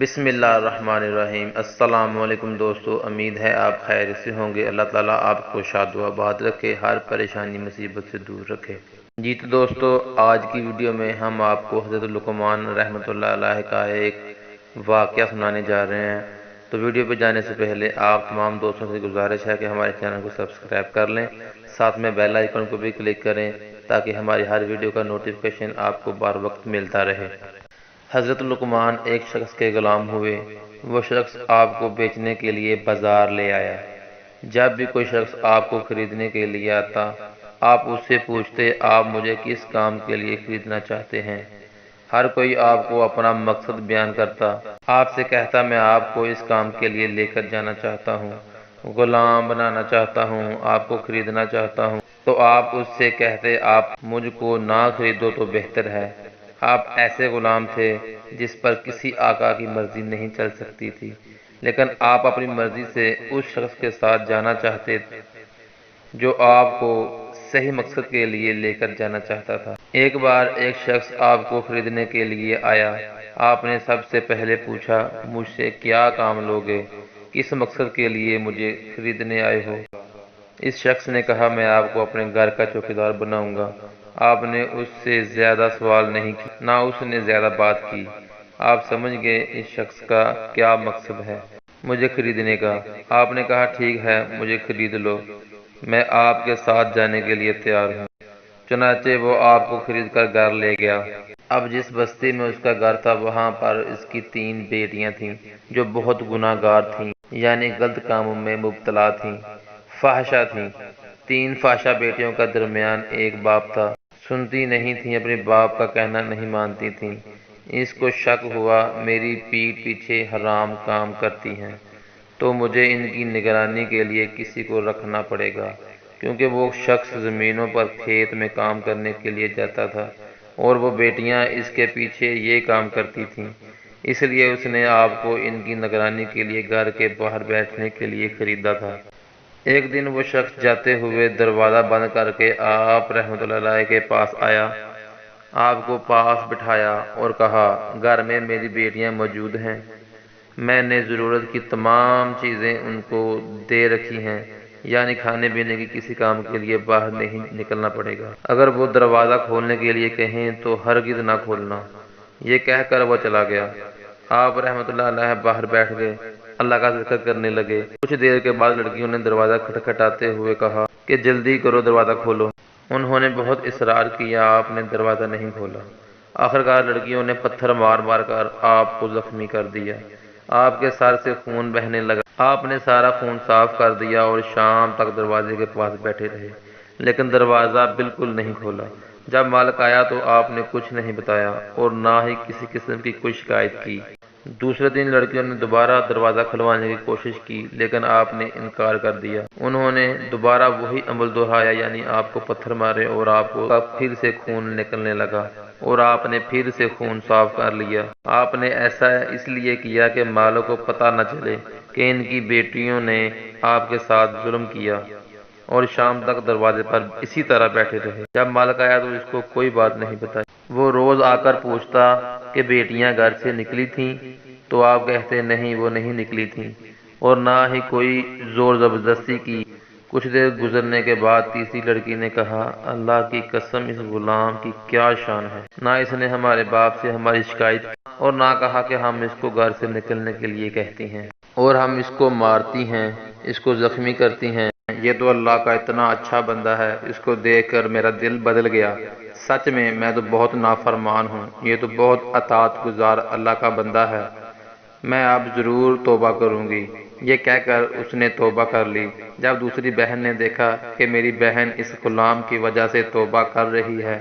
بسم اللہ الرحمن الرحیم۔ السلام علیکم دوستو، امید ہے آپ خیر سے ہوں گے۔ اللہ تعالیٰ آپ کو شاد و آباد رکھے، ہر پریشانی مصیبت سے دور رکھے۔ جی تو دوستو، آج کی ویڈیو میں ہم آپ کو حضرت لقمان رحمۃ اللہ علیہ کا ایک واقعہ سنانے جا رہے ہیں۔ تو ویڈیو پہ جانے سے پہلے آپ تمام دوستوں سے گزارش ہے کہ ہمارے چینل کو سبسکرائب کر لیں، ساتھ میں بیل آئیکن کو بھی کلک کریں تاکہ ہماری ہر ویڈیو کا نوٹیفیکیشن آپ کو بار وقت ملتا رہے۔ حضرت لقمان ایک شخص کے غلام ہوئے۔ وہ شخص آپ کو بیچنے کے لیے بازار لے آیا۔ جب بھی کوئی شخص آپ کو خریدنے کے لیے آتا، آپ اس سے پوچھتے آپ مجھے کس کام کے لیے خریدنا چاہتے ہیں۔ ہر کوئی آپ کو اپنا مقصد بیان کرتا۔ آپ سے کہتا میں آپ کو اس کام کے لیے لے کر جانا چاہتا ہوں، غلام بنانا چاہتا ہوں، آپ کو خریدنا چاہتا ہوں۔ تو آپ اس سے کہتے آپ مجھ کو نہ خریدو تو بہتر ہے۔ آپ ایسے غلام تھے جس پر کسی آقا کی مرضی نہیں چل سکتی تھی، لیکن آپ اپنی مرضی سے اس شخص کے ساتھ جانا چاہتے جو آپ کو صحیح مقصد کے لیے لے کر جانا چاہتا تھا۔ ایک بار ایک شخص آپ کو خریدنے کے لیے آیا۔ آپ نے سب سے پہلے پوچھا مجھ سے کیا کام لوگے، کس مقصد کے لیے مجھے خریدنے آئے ہو؟ اس شخص نے کہا میں آپ کو اپنے گھر کا چوکیدار بناؤں گا۔ آپ نے اس سے زیادہ سوال نہیں کی، نہ اس نے زیادہ بات کی۔ آپ سمجھ گئے اس شخص کا کیا مقصد ہے، مجھے خریدنے کا۔ آپ نے کہا ٹھیک ہے، مجھے خرید لو، میں آپ کے ساتھ جانے کے لیے تیار ہوں۔ چنانچہ وہ آپ کو خرید کر گھر لے گیا۔ اب جس بستی میں اس کا گھر تھا، وہاں پر اس کی 3 بیٹیاں تھیں جو بہت گناہ گار تھیں، یعنی غلط کاموں میں مبتلا تھیں، فاحشہ تھیں۔ 3 فاحشہ بیٹیوں کا درمیان ایک باپ تھا۔ سنتی نہیں تھیں، اپنے باپ کا کہنا نہیں مانتی تھیں۔ اس کو شک ہوا میری پیٹھ پیچھے حرام کام کرتی ہیں، تو مجھے ان کی نگرانی کے لیے کسی کو رکھنا پڑے گا، کیونکہ وہ شخص زمینوں پر کھیت میں کام کرنے کے لیے جاتا تھا اور وہ بیٹیاں اس کے پیچھے یہ کام کرتی تھیں۔ اس لیے اس نے آپ کو ان کی نگرانی کے لیے گھر کے باہر بیٹھنے کے لیے خریدا تھا۔ ایک دن وہ شخص جاتے ہوئے دروازہ بند کر کے آپ رحمۃ اللہ علیہ کے پاس آیا، آپ کو پاس بٹھایا اور کہا گھر میں میری بیٹیاں موجود ہیں، میں نے ضرورت کی تمام چیزیں ان کو دے رکھی ہیں، یعنی کھانے پینے کی کسی کام کے لیے باہر نہیں نکلنا پڑے گا۔ اگر وہ دروازہ کھولنے کے لیے کہیں تو ہرگز نہ کھولنا۔ یہ کہہ کر وہ چلا گیا۔ آپ رحمۃ اللہ علیہ باہر بیٹھ گئے، اللہ کا ذکر کرنے لگے۔ کچھ دیر کے بعد لڑکیوں نے دروازہ کھٹکھٹاتے ہوئے کہا کہ جلدی کرو، دروازہ کھولو۔ انہوں نے بہت اصرار کیا، آپ نے دروازہ نہیں کھولا۔ آخرکار لڑکیوں نے پتھر مار مار کر آپ کو زخمی کر دیا۔ آپ کے سر سے خون بہنے لگا۔ آپ نے سارا خون صاف کر دیا اور شام تک دروازے کے پاس بیٹھے رہے، لیکن دروازہ بالکل نہیں کھولا۔ جب مالک آیا تو آپ نے کچھ نہیں بتایا اور نہ ہی کسی قسم کی کوئی شکایت کی۔ دوسرے دن لڑکیوں نے دوبارہ دروازہ کھلوانے کی کوشش کی، لیکن آپ نے انکار کر دیا۔ انہوں نے دوبارہ وہی عمل دہرایا، یعنی آپ کو پتھر مارے اور آپ کو پھر سے خون نکلنے لگا اور آپ نے پھر سے خون صاف کر لیا۔ آپ نے ایسا اس لیے کیا کہ مالک کو پتہ نہ چلے کہ ان کی بیٹیوں نے آپ کے ساتھ ظلم کیا، اور شام تک دروازے پر اسی طرح بیٹھے رہے۔ جب مالک آیا تو اس کو کوئی بات نہیں بتائی۔ وہ روز آ کر پوچھتا کہ بیٹیاں گھر سے نکلی تھیں، تو آپ کہتے نہیں، وہ نہیں نکلی تھیں، اور نہ ہی کوئی زور زبردستی کی۔ کچھ دیر گزرنے کے بعد تیسری لڑکی نے کہا اللہ کی قسم، اس غلام کی کیا شان ہے، نہ اس نے ہمارے باپ سے ہماری شکایت کی اور نہ کہا کہ ہم اس کو گھر سے نکلنے کے لیے کہتی ہیں اور ہم اس کو مارتی ہیں، اس کو زخمی کرتی ہیں۔ یہ تو اللہ کا اتنا اچھا بندہ ہے، اس کو دیکھ کر میرا دل بدل گیا۔ سچ میں تو بہت نافرمان ہوں، یہ تو بہت اطاعت گزار اللہ کا بندہ ہے، میں اب ضرور توبہ کروں گی۔ یہ کہہ کر اس نے توبہ کر لی۔ جب دوسری بہن نے دیکھا کہ میری بہن اس غلام کی وجہ سے توبہ کر رہی ہے،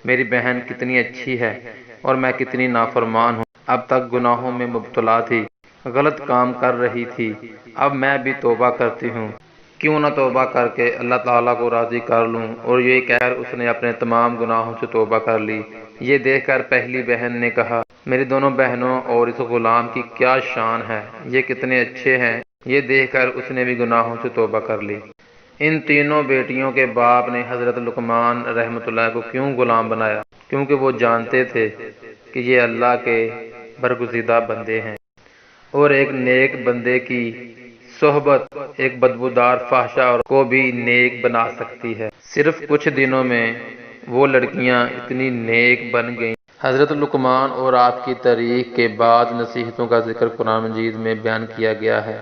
میری بہن کتنی اچھی ہے اور میں کتنی نافرمان ہوں، اب تک گناہوں میں مبتلا تھی، غلط کام کر رہی تھی، اب میں بھی توبہ کرتی ہوں، کیوں نہ توبہ کر کے اللہ تعالیٰ کو راضی کر لوں۔ اور یہ کہہ کر اس نے اپنے تمام گناہوں سے توبہ کر لی۔ یہ دیکھ کر پہلی بہن نے کہا میری دونوں بہنوں اور اس غلام کی کیا شان ہے، یہ کتنے اچھے ہیں۔ یہ دیکھ کر اس نے بھی گناہوں سے توبہ کر لی۔ ان تینوں بیٹیوں کے باپ نے حضرت لقمان رحمۃ اللہ کو کیوں غلام بنایا؟ کیونکہ وہ جانتے تھے کہ یہ اللہ کے برگزیدہ بندے ہیں۔ اور ایک نیک بندے کی صحبت ایک بدبودار فحشہ کو بھی نیک بنا سکتی ہے۔ صرف کچھ دنوں میں وہ لڑکیاں اتنی نیک بن گئیں۔ حضرت لقمان اور آپ کی تاریخ کے بعد نصیحتوں کا ذکر قرآن مجید میں بیان کیا گیا ہے۔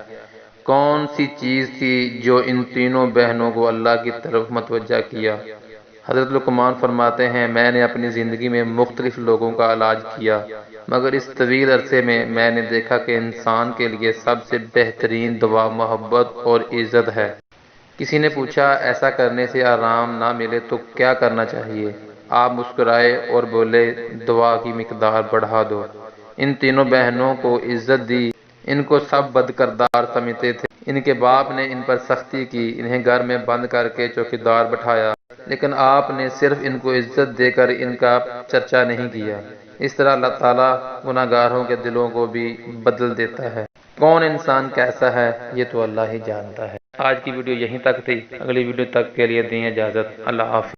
کون سی چیز تھی جو ان تینوں بہنوں کو اللہ کی طرف متوجہ کیا؟ حضرت لقمان فرماتے ہیں، میں نے اپنی زندگی میں مختلف لوگوں کا علاج کیا، مگر اس طویل عرصے میں نے دیکھا کہ انسان کے لیے سب سے بہترین دوا محبت اور عزت ہے۔ کسی نے پوچھا، ایسا کرنے سے آرام نہ ملے تو کیا کرنا چاہیے؟ آپ مسکرائے اور بولے، دعا کی مقدار بڑھا دو۔ ان تینوں بہنوں کو عزت دی۔ ان کو سب بد کردار سمجھتے تھے۔ ان کے باپ نے ان پر سختی کی، انہیں گھر میں بند کر کے چوکیدار بٹھایا، لیکن آپ نے صرف ان کو عزت دے کر ان کا چرچا نہیں کیا۔ اس طرح اللہ تعالیٰ گناہ گاروں کے دلوں کو بھی بدل دیتا ہے۔ کون انسان کیسا ہے یہ تو اللہ ہی جانتا ہے۔ آج کی ویڈیو یہیں تک تھی، اگلی ویڈیو تک کے لیے دیں اجازت۔ اللہ حافظ۔